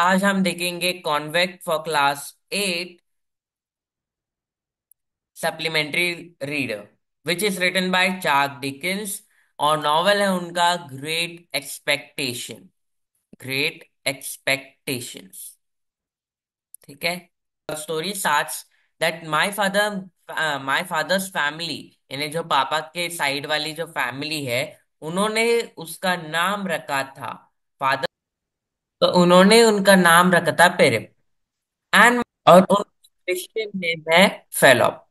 आज हम देखेंगे convict for class 8 supplementary reader which is written by Charles Dickens. और नॉवेल है उनका ग्रेट एक्सपेक्टेशंस। ठीक है। Story starts that my father's family, यानी जो पापा के साइड वाली जो फैमिली है, उन्होंने उसका नाम रखा था फादर। तो उन्होंने उनका नाम रखा था पेरेप। एंड और उन क्रिश्चियन नेम है फेलोप,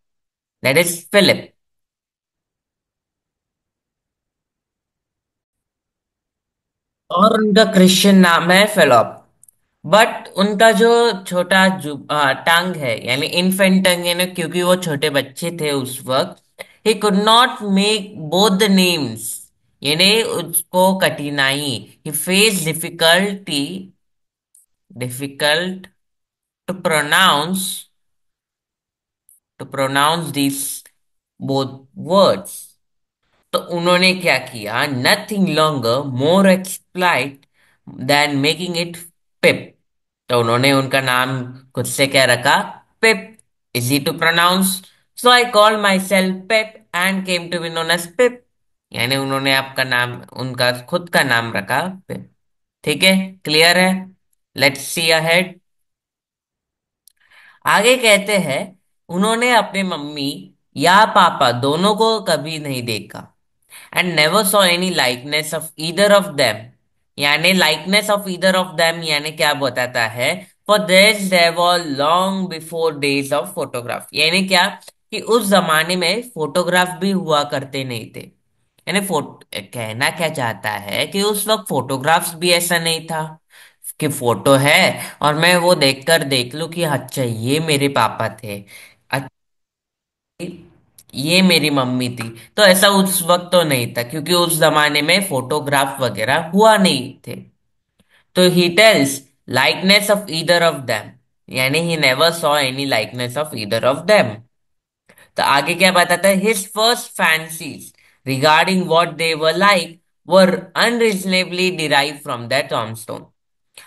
दैट इज फिलिप। और उनका क्रिश्चियन नाम है फेलोप। बट उनका जो छोटा टंग है, यानी इन्फेंट टंग, यानी क्योंकि वो छोटे बच्चे थे उस वक्त, he could not make both the names. यानी उसको कठिनाई, he face difficult to pronounce this both words. तो उन्होंने क्या किया, nothing longer more explicit than making it Pip. तो उन्होंने उनका नाम खुद से क्या रखा, Pip, easy to pronounce. So I call myself Pip and came to be known as Pip. यानी उन्होंने आपका नाम, उनका खुद का नाम रखा पिप। ठीक है, क्लियर है। Let's see ahead. आगे कहते हैं, उन्होंने अपने मम्मी या पापा दोनों को कभी नहीं देखा and never saw any likeness of either of them। यानी likeness of either of them यानी क्या बताता है, for this there were long before days of photograph। यानी क्या, कि उस जमाने में फोटोग्राफ भी हुआ करते नहीं थे। यानी कहना क्या चाहता है कि उस वक्त फोटोग्राफ्स भी ऐसा नहीं था कि फोटो है और मैं वो देखकर देख लूं कि अच्छा ये मेरे पापा थे, ये मेरी मम्मी थी। तो ऐसा उस वक्त तो नहीं था, क्योंकि उस जमाने में फोटोग्राफ वगैरह हुआ नहीं थे। तो he tells likeness of either of them, यानी he never saw any likeness of either of them. तो आगे क्या बताता है, his first fancies regarding what they were like were unreasonably derive from that tombstone.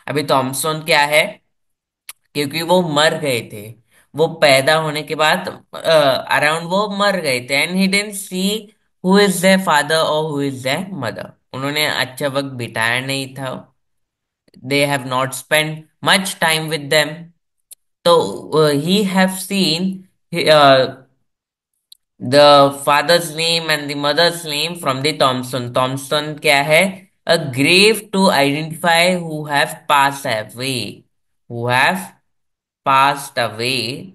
अभी टॉमस्टोन क्या है, क्योंकि वो मर गए थे, वो पैदा होने के बाद अराउंड वो मर गए थे, and he didn't see who is their father और हु इज देयर मदर। उन्होंने अच्छा वक्त बिताया नहीं था, they have not spend much time with them. तो he have seen the father's name and the mother's name from the Thomson. Thomson क्या है, a grave to identify who have pass away, who have passed away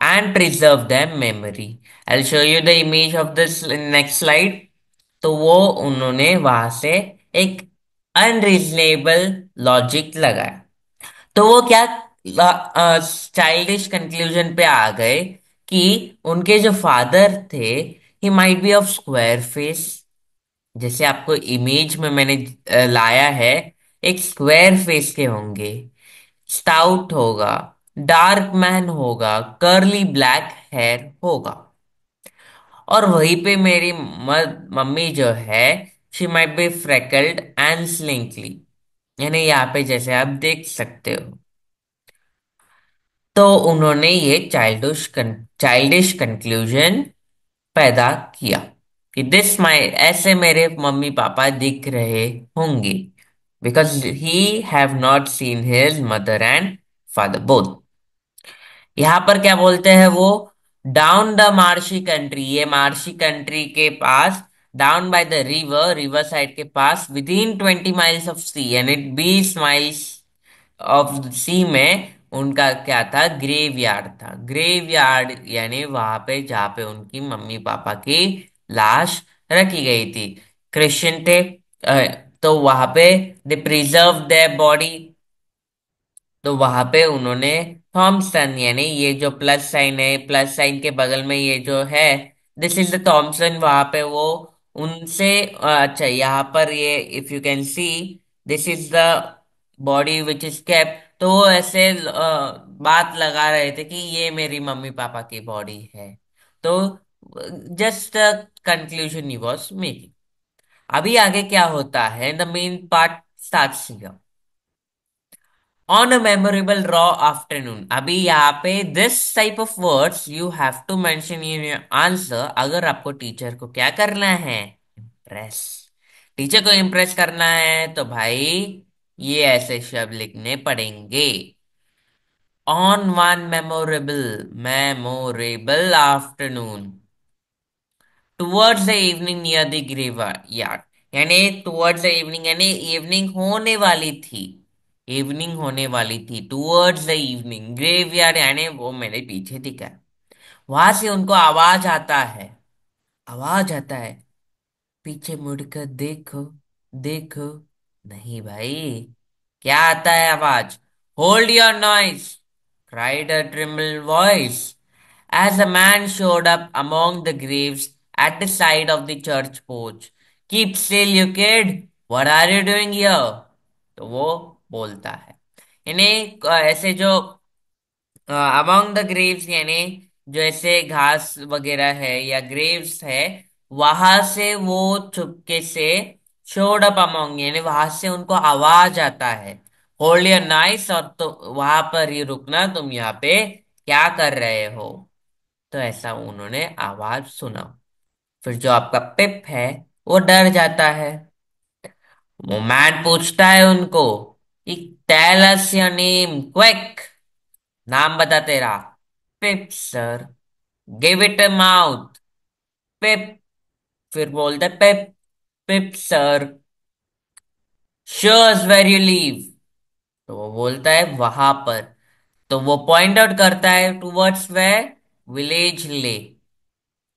and preserve their memory। I'll show you the image of this in next slide। तो वो उन्होंने वहां से एक unreasonable logic लगाया। तो वो क्या, चाइल्डिश कंक्लूजन पे आ गए कि उनके जो फादर थे, he might be of square face. जैसे आपको इमेज में मैंने लाया है, एक स्क्वायर फेस के होंगे, स्टाउट होगा, डार्क मैन होगा, कर्ली ब्लैक हेयर होगा। और वहीं पे मेरी मम्मी जो है, शी माइट बी फ्रेकल्ड एंड स्लिंकली। यानी यहाँ पे जैसे आप देख सकते हो। तो उन्होंने ये चाइल्डिश कंक्लूजन पैदा किया कि दिस माई, ऐसे मेरे मम्मी पापा दिख रहे होंगे, because he have not seen his mother and father both. यहाँ पर क्या बोलते हैं वो, डाउन द मार्शी कंट्री, ये मार्शी कंट्री के पास, down by the river side के पास, within 20 miles of sea, यानी 20 माइल्स ऑफ सी में उनका क्या था, ग्रेव यार्ड था। ग्रेव यार्ड यानी वहां पे जहाँ पे उनकी मम्मी पापा की लाश रखी गई थी। क्रिश्चियन थे, तो वहां पे दे प्रिजर्व देयर बॉडी। तो वहां पे उन्होंने थॉमसन, यानी ये जो प्लस साइन है, प्लस साइन के बगल में ये जो है, दिस इज द थॉमसन। वहां पे वो उनसे अच्छा, यहाँ पर ये if you can see, this is the body which is kept. तो वो ऐसे बात लगा रहे थे कि ये मेरी मम्मी पापा की बॉडी है। तो जस्ट कंक्लूजन ही वॉज मेकिंग। अभी आगे क्या होता है, the main part starts here. On a memorable raw afternoon. अभी यहाँ पे this type of words you have to mention in your answer अगर आपको टीचर को क्या करना है, इम्प्रेस। टीचर को इम्प्रेस करना है तो भाई ये ऐसे शब्द लिखने पड़ेंगे। On one memorable afternoon towards the evening near the graveyard, यानी टुवर्ड्स द इवनिंग यानी इवनिंग होने वाली थी, इवनिंग होने वाली थी, towards the evening graveyard यानी वो मेरे पीछे दिखा। वहां से उनको आवाज आता है, आवाज आता है, पीछे मुड़कर देखो, देखो। नहीं भाई, क्या आता है आवाज? Hold your noise, cried a tremble voice, as a man showed up among the graves at the side of the church porch. Keep still, you kid. What are you doing here? तो वो बोलता है, यानी ऐसे जो among the Graves यानी जो ऐसे घास वगैरह है या ग्रेव्स है, वहां से वो चुपके से शोड अप अमॉन्ग यानी वहां से उनको आवाज आता है, होल्ड योर नाइस, और तो वहां पर ही रुकना, तुम यहाँ पे क्या कर रहे हो। तो ऐसा उन्होंने आवाज सुना। फिर जो आपका पिप है वो डर जाता है। वो मैन पूछता है उनको कि tell us your name quick, नाम बता तेरा। Pip sir. Give it a mouth. Pip. फिर बोलते Pip, Pip sir. Show us where you live. तो वो बोलता है वहां पर। तो वो पॉइंट आउट करता है टुवर्ड्स वे, विलेज ले,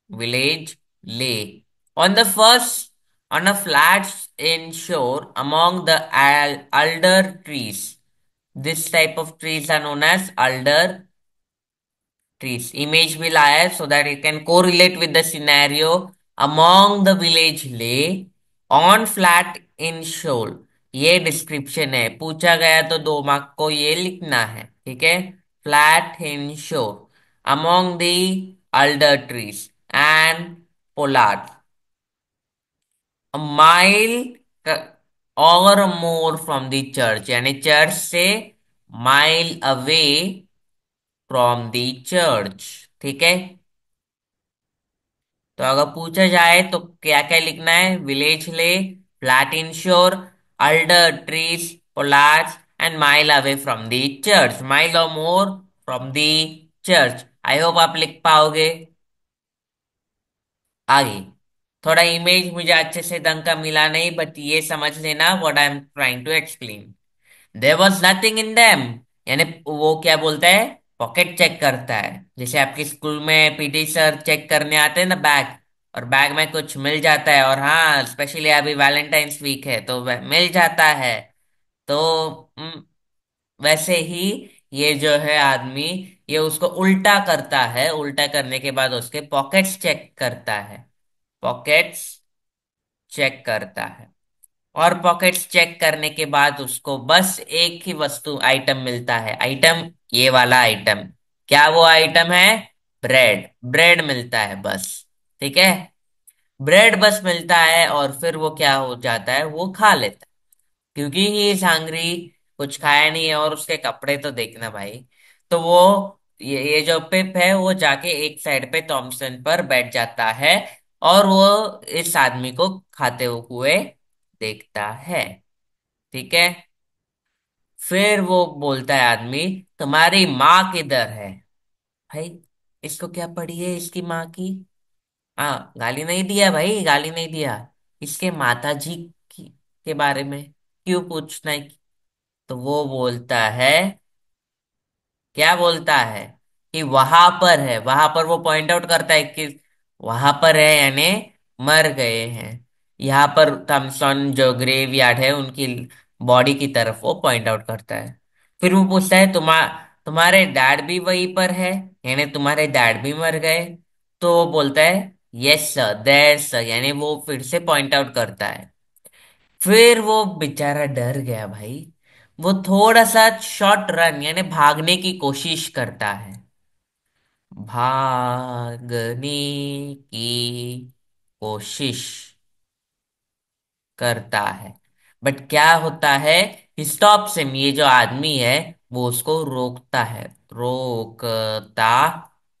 विलेज ले। On the first, on a flat in shore among the alder trees. This type of trees are known as alder trees. Image भी लाया है so that it can correlate with the scenario. Among the village lay on flat in shore. ये description है, पूछा गया तो 2 mark को ये लिखना है, ठीक है। फ्लैट इन शोर among the alder trees and pollard, a mile or more from the church, यानी चर्च से mile away from the church, ठीक है। तो अगर पूछा जाए तो क्या क्या लिखना है? Village lay, flat inshore, alder trees, pollards and mile away from the church, mile और more from the church. I hope आप लिख पाओगे। आगे थोड़ा इमेज मुझे अच्छे से ढंग का मिला नहीं, बट ये समझ लेना what I am trying to explain. There was nothing in them, यानी वो क्या बोलता है, पॉकेट चेक करता है। जैसे आपके स्कूल में पीटी सर चेक करने आते हैं ना बैग, और बैग में कुछ मिल जाता है, और हाँ स्पेशली अभी वैलेंटाइंस वीक है तो वह मिल जाता है। तो वैसे ही ये जो है आदमी, ये उसको उल्टा करता है, उल्टा करने के बाद उसके पॉकेट्स चेक करता है, पॉकेट्स चेक करता है। और पॉकेट्स चेक करने के बाद उसको बस एक ही वस्तु आइटम मिलता है, आइटम ये वाला आइटम। क्या वो आइटम है? ब्रेड, ब्रेड मिलता है बस, ठीक है। ब्रेड बस मिलता है और फिर वो क्या हो जाता है, वो खा लेता है, क्योंकि ही इज हंग्री, कुछ खाया नहीं है। और उसके कपड़े तो देखना भाई। तो वो ये जो पिप है वो जाके एक साइड पे थॉमसन पर बैठ जाता है, और वो इस आदमी को खाते हुए देखता है, ठीक है। फिर वो बोलता है आदमी, तुम्हारी माँ किधर है? भाई इसको क्या पड़ी है इसकी माँ की? हाँ, गाली नहीं दिया भाई, गाली नहीं दिया। इसके माता जी के बारे में क्यों पूछना है? तो वो बोलता है, क्या बोलता है कि वहां पर है, वहां पर वो पॉइंट आउट करता है कि वहां पर है यानी मर गए हैं। यहाँ पर थॉमसन जो ग्रेव यार्ड है उनकी बॉडी की तरफ वो पॉइंट आउट करता है। फिर वो पूछता है, तुम्हारे डैड भी वहीं पर है, यानी तुम्हारे डैड भी मर गए? तो वो बोलता है यस सर, देयर सर, यानी वो फिर से पॉइंट आउट करता है। फिर वो बेचारा डर गया भाई। वो थोड़ा सा शॉर्ट रन यानी भागने की कोशिश करता है, भागने की कोशिश करता है। बट क्या होता है स्टॉप्स हिम, ये जो आदमी है वो उसको रोकता है, रोकता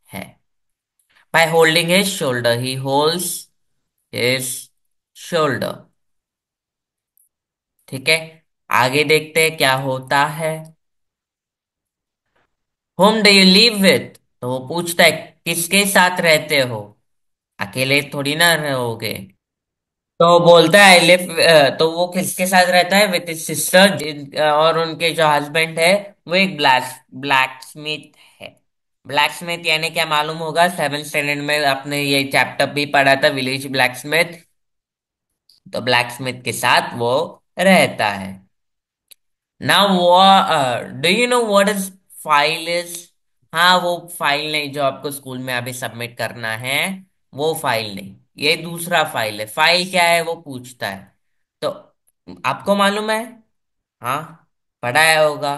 है। By holding his shoulder, he holds his shoulder. ठीक है, आगे देखते हैं क्या होता है। Home do you live with, तो वो पूछता है किसके साथ रहते हो, अकेले थोड़ी ना रहोगे। तो बोलता है लिव, तो वो किसके साथ रहता है, विथ हिज सिस्टर, और उनके जो हस्बैंड है वो एक ब्लैक स्मिथ है। ब्लैक स्मिथ यानी क्या मालूम होगा, 7th स्टैंडर्ड में आपने ये चैप्टर भी पढ़ा था, विलेज ब्लैक स्मिथ। तो ब्लैक स्मिथ के साथ वो रहता है। Now do you know what is file is. हाँ, वो फाइल नहीं जो आपको स्कूल में अभी सबमिट करना है, वो फाइल नहीं, ये दूसरा फाइल है। फाइल क्या है वो पूछता है। तो आपको मालूम है, हाँ, पढ़ाया होगा।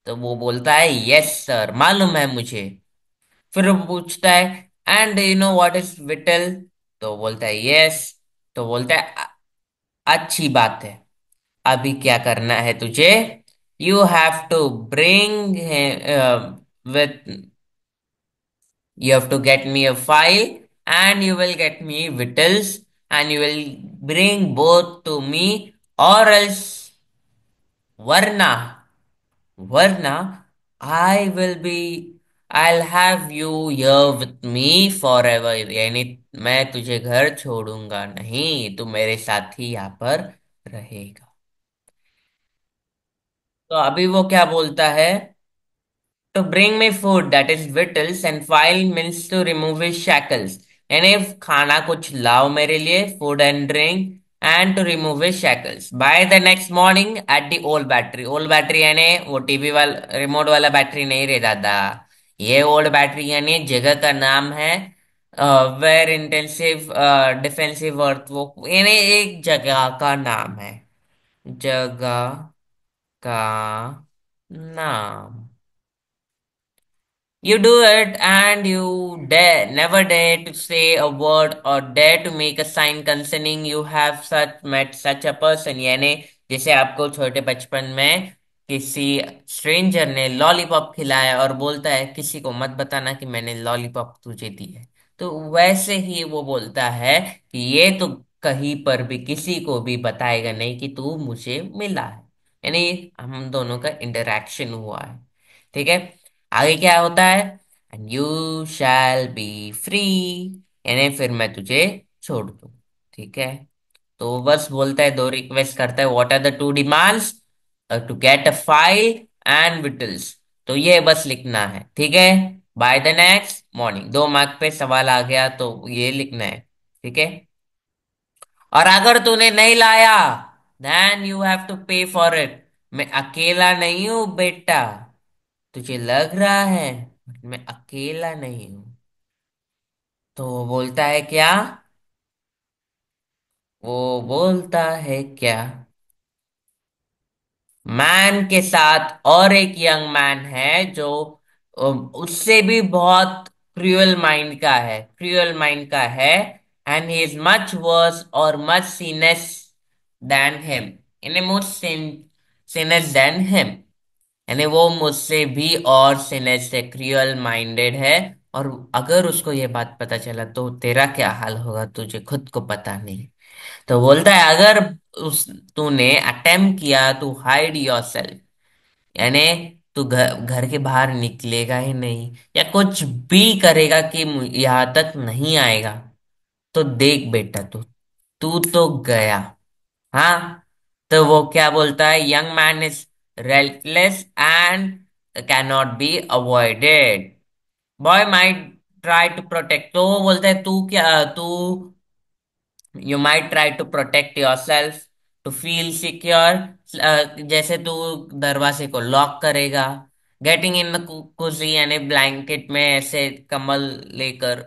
तो वो बोलता है यस सर, मालूम है मुझे। फिर वो पूछता है and you know what is whittle, तो बोलता है यस। तो बोलता है अच्छी बात है, अभी क्या करना है तुझे, you have to bring with you have to get me a file and you will get me vittles and you will bring both to me, or else varna, I will be, I'll have you here with me forever, यानी मैं तुझे घर छोड़ूंगा नहीं, तू मेरे साथ ही यहाँ पर रहेगा। तो अभी वो क्या बोलता है, to bring me food, that is victuals, and file means to remove his shackles, यानी खाना कुछ लाओ मेरे लिए, food and drink, and to remove his shackles by the next morning at the old battery. Old battery यानी वो TV वाला remote वाला बैटरी नहीं रे दादा, ये ओल्ड बैटरी यानी जगह का नाम है, वेर इंटेंसिव डिफेंसिव अर्थ, वो यानी एक जगह का नाम है, जगह का नाम। You do it and you dare, never dare to say a word or dare to make a sign concerning you have such met such a person, यानी जैसे आपको छोटे बचपन में किसी स्ट्रेंजर ने लॉलीपॉप खिलाया और बोलता है किसी को मत बताना कि मैंने लॉलीपॉप तुझे दी है, तो वैसे ही वो बोलता है कि ये तो कहीं पर भी किसी को भी बताएगा नहीं कि तू मुझे मिला है, यानी हम दोनों का इंटरेक्शन हुआ है। ठीक है, आगे क्या होता है, and you shall be free, यानी फिर मैं तुझे छोड़ दूं। ठीक है, तो वो बस बोलता है, दो रिक्वेस्ट करता है, what are the two demands, to get a file and victuals, तो ये बस लिखना है। ठीक है, by the next morning, 2 mark पे सवाल आ गया तो ये लिखना है। ठीक है, और अगर तूने नहीं लाया देन यू हैव टू पे फॉर इट, मैं अकेला नहीं हूं बेटा, तुझे लग रहा है मैं अकेला नहीं हूं। तो वो बोलता है क्या, वो बोलता है क्या, मैन के साथ और एक यंग मैन है जो उससे भी बहुत क्रूअल माइंड का है, क्रूअल माइंड का है, and he is much worse और much scenes than him, in a most scenes than him, यानी वो मुझसे भी और सिनेज से क्रियल माइंडेड है, और अगर उसको ये बात पता चला तो तेरा क्या हाल होगा तुझे खुद को पता नहीं। तो बोलता है अगर उस तूने अटेम्प्ट किया टू हाइड योरसेल्फ, यानी तू घर घर के बाहर निकलेगा ही नहीं या कुछ भी करेगा कि यहाँ तक नहीं आएगा, तो देख बेटा तू तू तो गया। हाँ, तो वो क्या बोलता है, यंग मैन इज रेलेस and can not be avoided, boy might try to protect, तो वो बोलता है तू क्या, तू you might try to protect yourself to feel secure, जैसे तू दरवाजे को लॉक करेगा, गेटिंग इन द कुजी यानी ब्लैंकेट में ऐसे कम्बल लेकर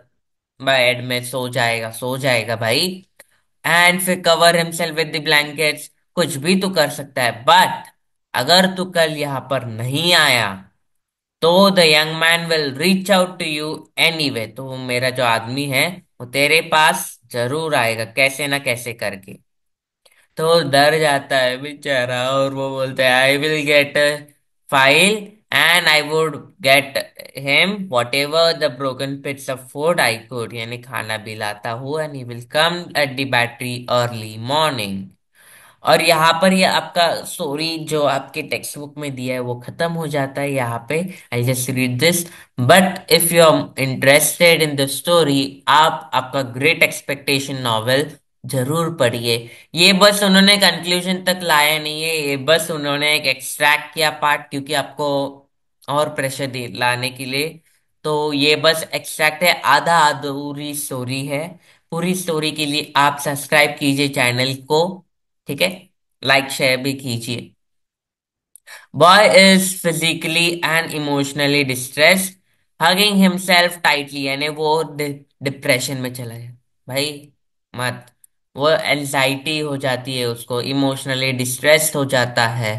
बेड में सो जाएगा भाई, एंड फिर cover himself with the blankets, कुछ भी तू कर सकता है, बट अगर तू कल यहाँ पर नहीं आया तो the young man will reach out to you anyway, तो वो मेरा जो आदमी है वो तेरे पास जरूर आएगा कैसे ना कैसे करके। तो वो डर जाता है बेचारा, और वो बोलता है I will get a file and I would get him whatever the broken bits of food I could, यानी खाना भी लाता हूँ and he will come at the battery early morning. और यहाँ पर ये आपका स्टोरी जो आपके टेक्स्ट बुक में दिया है वो खत्म हो जाता है यहाँ पे। I just read this, but if you are interested in the story, आप आपका ग्रेट एक्सपेक्टेशन नॉवेल जरूर पढ़िए। ये बस उन्होंने कंक्लूजन तक लाया नहीं है, ये बस उन्होंने एक एक्सट्रैक्ट किया पार्ट, क्योंकि आपको और प्रेशर दे लाने के लिए। तो ये बस एक्सट्रैक्ट है, आधा अधूरी स्टोरी है। पूरी स्टोरी के लिए आप सब्सक्राइब कीजिए चैनल को, ठीक है? लाइक शेयर भी कीजिए। Boy is physically and emotionally distressed, hugging himself tightly, यानी वो डिप्रेशन में चला जाए। भाई मत, वो एंजाइटी हो जाती है उसको, इमोशनली डिस्ट्रेस्ड हो जाता है,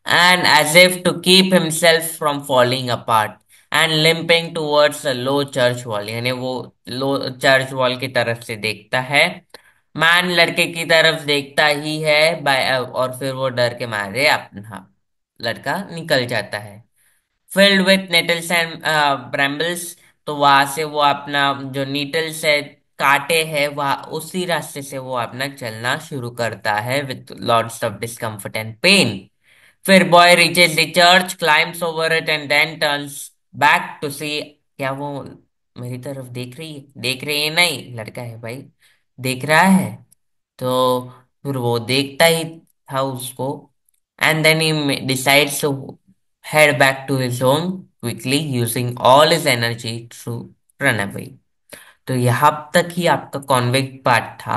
and as if to keep himself from falling apart and limping towards a low church wall, यानी वो लो चर्च वॉल की तरफ से देखता है। मैन लड़के की तरफ देखता ही है और फिर वो डर के मारे अपना लड़का निकल जाता है। फिल्ड विथ नेटल्स एंड ब्रैम्बल्स, तो वहां से वो अपना जो नीटल्स है, कांटे हैं, वह उसी रास्ते से वो अपना चलना शुरू करता है with lots of discomfort and pain. फिर boy reaches the church, climbs over it and then turns back to see, क्या वो मेरी तरफ देख रही है? देख रही है नहीं, लड़का है भाई, देख रहा है। तो फिर वो देखता ही था उसको, एंड देन ही decides to head back to his home quickly using all his energy to run away। तो यहाँ तक ही आपका कॉन्विक्ट पार्ट था।